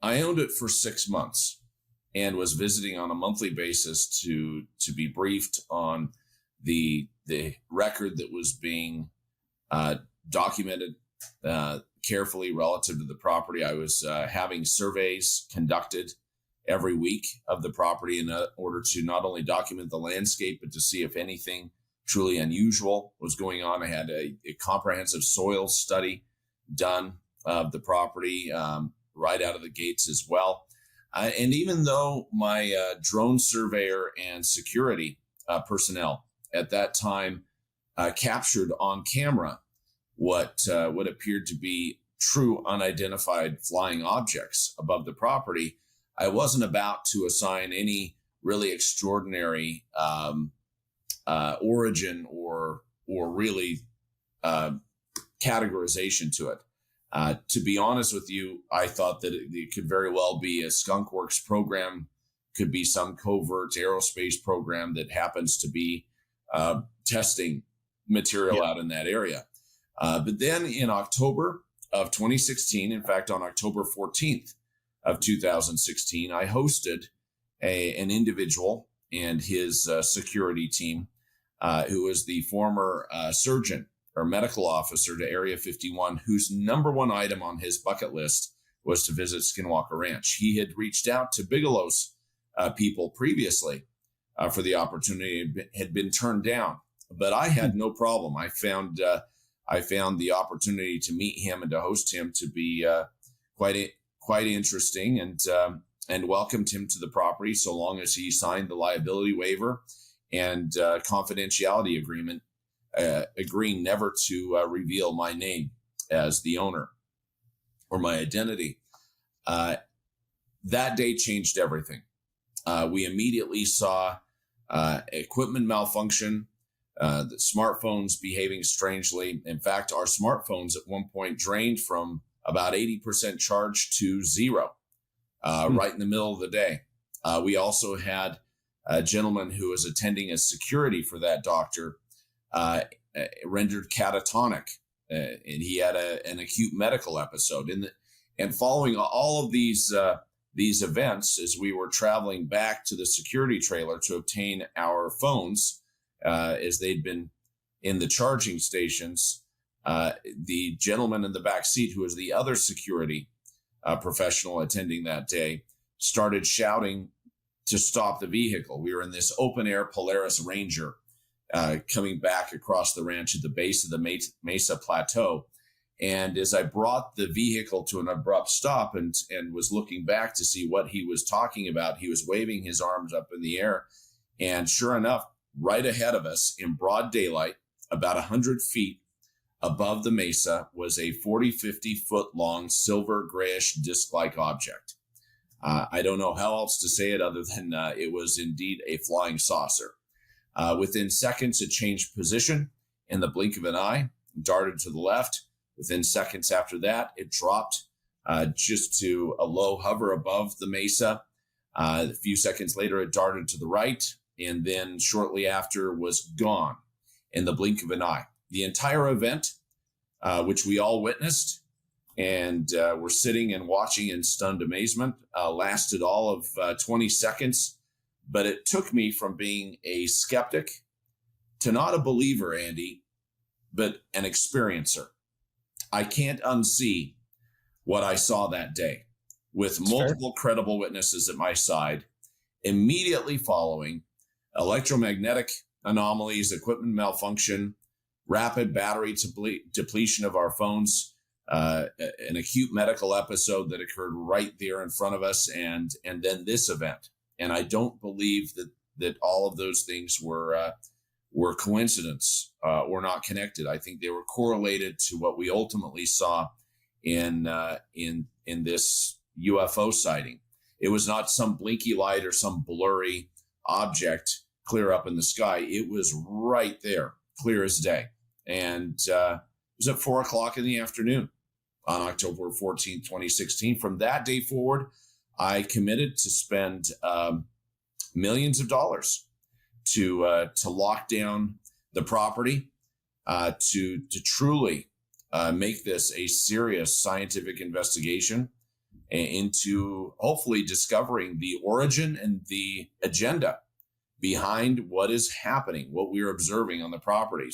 I owned it for 6 months and was visiting on a monthly basis to be briefed on the record that was being documented carefully relative to the property. I was having surveys conducted every week of the property in order to not only document the landscape, but to see if anything truly unusual was going on. I had a comprehensive soil study done of the property right out of the gates as well. And even though my drone surveyor and security personnel at that time captured on camera what appeared to be true unidentified flying objects above the property, I wasn't about to assign any really extraordinary origin or really categorization to it. To be honest with you, I thought that it could very well be a skunkworks program, could be some covert aerospace program that happens to be testing material out in that area. But then in October of 2016, in fact, on October 14th of 2016, I hosted an individual and his security team, who was the former surgeon or medical officer to Area 51, whose number one item on his bucket list was to visit Skinwalker Ranch. He had reached out to Bigelow's people previously for the opportunity, had been turned down, but I had no problem. I found the opportunity to meet him and to host him to be quite interesting, and welcomed him to the property so long as he signed the liability waiver and confidentiality agreement, agreeing never to reveal my name as the owner or my identity. That day changed everything. We immediately saw equipment malfunction, the smartphones behaving strangely. In fact, our smartphones at one point drained from about 80% charge to zero right in the middle of the day. We also had a gentleman who was attending as security for that doctor rendered catatonic, and he had an acute medical episode. And following all of these events, as we were traveling back to the security trailer to obtain our phones, as they'd been in the charging stations, the gentleman in the back seat, who was the other security professional attending that day, started shouting to stop the vehicle. We were in this open air Polaris Ranger coming back across the ranch at the base of the Mesa Plateau. And as I brought the vehicle to an abrupt stop and was looking back to see what he was talking about, he was waving his arms up in the air. And sure enough, right ahead of us in broad daylight, about 100 feet above the mesa, was a 40-50 foot long silver grayish disc-like object. I don't know how else to say it other than it was indeed a flying saucer. Within seconds, it changed position in the blink of an eye, darted to the left. Within seconds after that, it dropped just to a low hover above the mesa. A few seconds later, it darted to the right, and then shortly after was gone in the blink of an eye. The entire event, which we all witnessed and were sitting and watching in stunned amazement, lasted all of 20 seconds. But it took me from being a skeptic to not a believer, Andy, but an experiencer. I can't unsee what I saw that day, with multiple credible witnesses at my side. Immediately following, electromagnetic anomalies, equipment malfunction, rapid battery depletion of our phones, an acute medical episode that occurred right there in front of us, and then this event. And I don't believe that all of those things were coincidence or not connected. I think they were correlated to what we ultimately saw in this UFO sighting. It was not some blinky light or some blurry object clear up in the sky. It was right there, clear as day. And it was at 4:00 in the afternoon on October 14th, 2016. From that day forward, I committed to spend millions of dollars to lock down the property, to truly make this a serious scientific investigation, into hopefully discovering the origin and the agenda behind what is happening, what we're observing on the property.